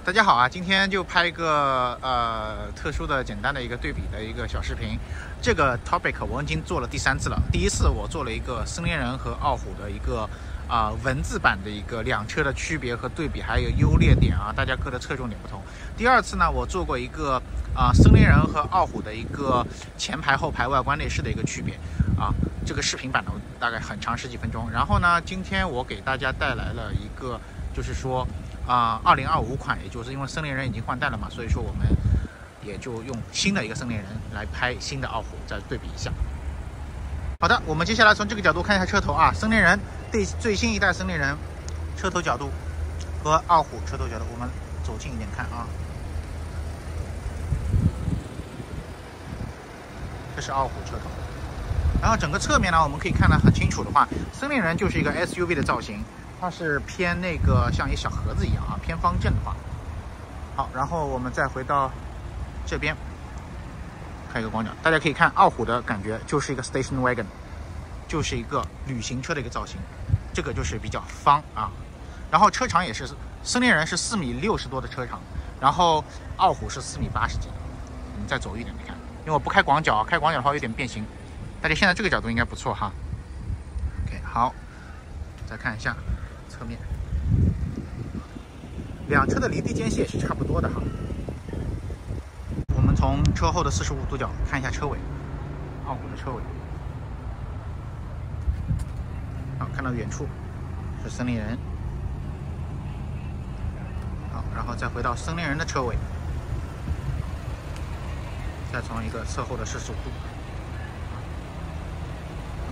大家好啊，今天就拍一个特殊的、简单的一个对比的一个小视频。这个 topic 我已经做了第3次了。第一次我做了一个森林人和傲虎的一个文字版的一个两车的区别和对比，还有优劣点啊，大家各的侧重点不同。第二次呢，我做过一个森林人和傲虎的一个前排、后排、外观、内饰的一个区别啊。这个视频版呢大概很长，10几分钟。然后呢，今天我给大家带来了一个，就是说2025款，也就是因为森林人已经换代了嘛，所以说我们也就用新的一个森林人来拍新的傲虎，再对比一下。好的，我们接下来从这个角度看一下车头啊，森林人最新一代森林人车头角度和傲虎车头角度，我们走近一点看啊。这是傲虎车头，然后整个侧面呢，我们可以看得很清楚的话，森林人就是一个 SUV 的造型。它是偏那个像一小盒子一样啊，偏方正的话。好，然后我们再回到这边，看一个广角，大家可以看傲虎的感觉就是一个 station wagon， 就是一个旅行车的一个造型，这个就是比较方啊。然后车长也是，森林人是4.60米多的车长，然后傲虎是4.80米几。我们再走一点看，因为我不开广角，开广角的话有点变形。大家现在这个角度应该不错哈。OK， 好，再看一下侧面，两车的离地间隙也是差不多的哈。我们从车后的45度角看一下车尾，傲虎的车尾。好，看到远处是森林人。好，然后再回到森林人的车尾，再从一个侧后的45度。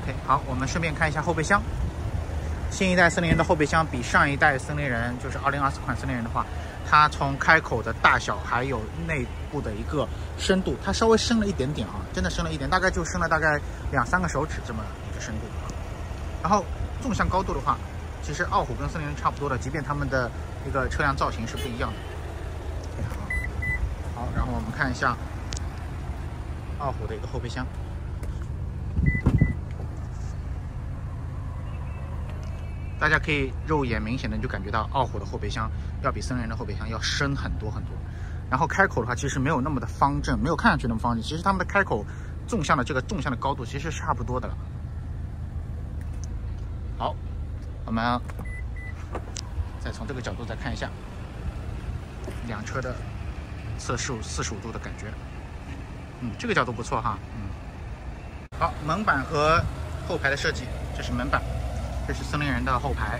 OK， 好，我们顺便看一下后备箱。新一代森林人的后备箱比上一代森林人，就是2024款森林人的话，它从开口的大小还有内部的一个深度，它稍微深了一点点啊，真的深了一点，大概就深了大概2-3个手指这么一个深度。然后纵向高度的话，其实傲虎跟森林人差不多的，即便它们的一个车辆造型是不一样的。好，然后我们看一下傲虎的一个后备箱。大家可以肉眼明显的就感觉到傲虎的后备箱要比森林人的后备箱要深很多很多，然后开口的话其实没有那么的方正，没有看上去那么方正，其实它们的开口纵向的这个纵向的高度其实是差不多的了。好，我们再从这个角度再看一下两车的侧视45度的感觉，这个角度不错哈。好，门板和后排的设计，这是门板。这是森林人的后排，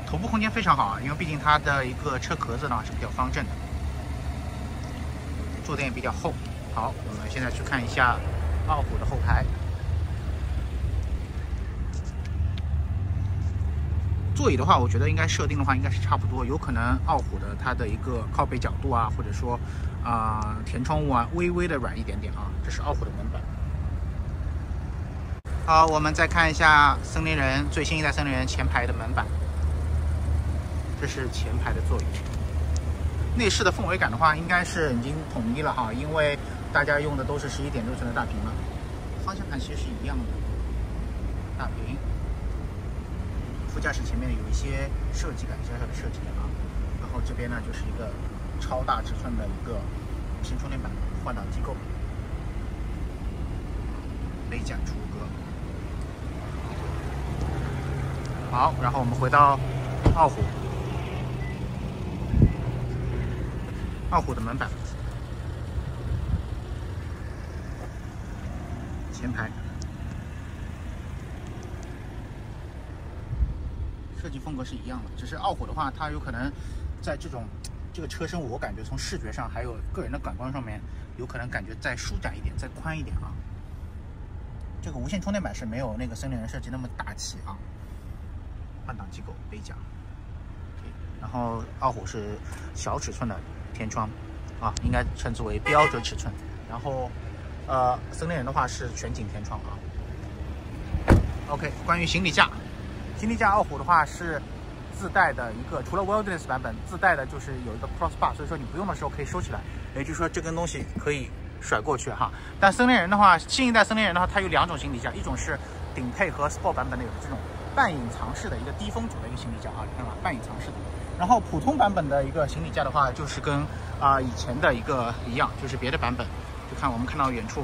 头部空间非常好啊，因为毕竟它的一个车壳子呢是比较方正的，坐垫也比较厚。好，我们现在去看一下傲虎的后排，座椅的话，我觉得应该设定的话应该是差不多，有可能傲虎的它的一个靠背角度啊，或者说前窗户啊，微微的软一点点啊，这是傲虎的门板。好，我们再看一下森林人最新一代森林人前排的门板，这是前排的座椅。内饰的氛围感的话，应该是已经统一了哈，因为大家用的都是11.6寸的大屏了。方向盘其实是一样的，大屏。副驾驶前面有一些设计感，小小的设计感啊。然后这边呢就是一个超大尺寸的一个无线充电板，换挡机构，杯架出格。好，然后我们回到傲虎，傲虎的门板，前排设计风格是一样的，只是傲虎的话，它有可能在这个车身，我感觉从视觉上还有个人的感官上面，有可能感觉再舒展一点，再宽一点啊。这个无线充电板是没有那个森林人设计那么大气啊。换挡机构杯架，然后傲虎是小尺寸的天窗啊，应该称之为标准尺寸。然后森林人的话是全景天窗啊。OK， 关于行李架，傲虎的话是自带的一个，除了 Wilderness 版本自带的就是有一个 crossbar， 所以说你不用的时候可以收起来，也就是说这根东西可以甩过去哈。但森林人的话，新一代森林人的话，它有2种行李架，一种是顶配和 Sport 版本的有这种半隐藏式的一个低风阻的一个行李架啊，你看吧，半隐藏式的。然后普通版本的一个行李架的话，就是跟以前的一个一样，就是别的版本，就我们看到远处，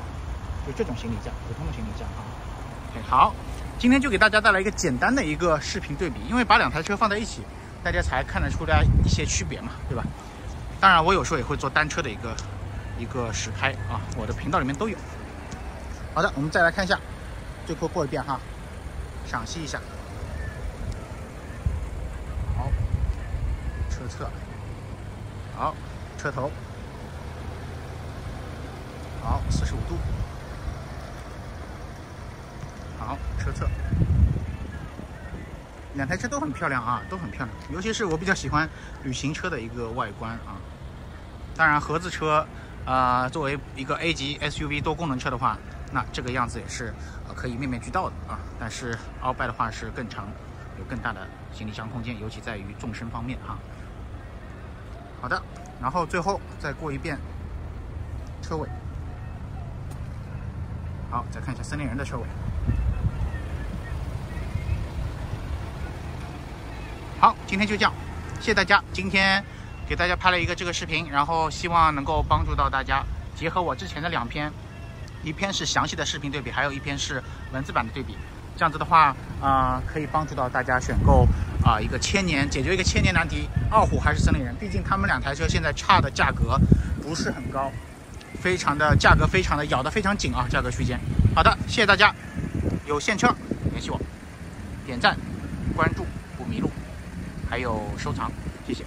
就这种行李架，普通的行李架啊。OK， 好，今天就给大家带来一个简单的一个视频对比，因为把两台车放在一起，大家才看得出来一些区别嘛，对吧？当然，我有时候也会做单车的一个实拍啊，我的频道里面都有。好的，我们再来看一下，最后过一遍哈，赏析一下。好，车侧，好，车头，好，45度，好，车侧。两台车都很漂亮啊，都很漂亮，尤其是我比较喜欢旅行车的一个外观啊。当然，合资车，作为一个 A 级 SUV 多功能车的话，那这个样子也是可以面面俱到的啊。但是鳌拜的话是更长，有更大的行李箱空间，尤其在于纵深方面哈。好的，然后最后再过一遍车尾，好，再看一下森林人的车尾。好，今天就这样，谢谢大家。今天给大家拍了一个这个视频，然后希望能够帮助到大家，结合我之前的2篇，一篇是详细的视频对比，还有一篇是文字版的对比。这样子的话，可以帮助到大家选购一个解决一个千年难题，傲虎还是森林人？毕竟他们2台车现在差的价格不是很高，价格非常的咬得非常紧啊，价格区间。好的，谢谢大家，有现车联系我，点赞、关注不迷路。还有收藏，谢谢。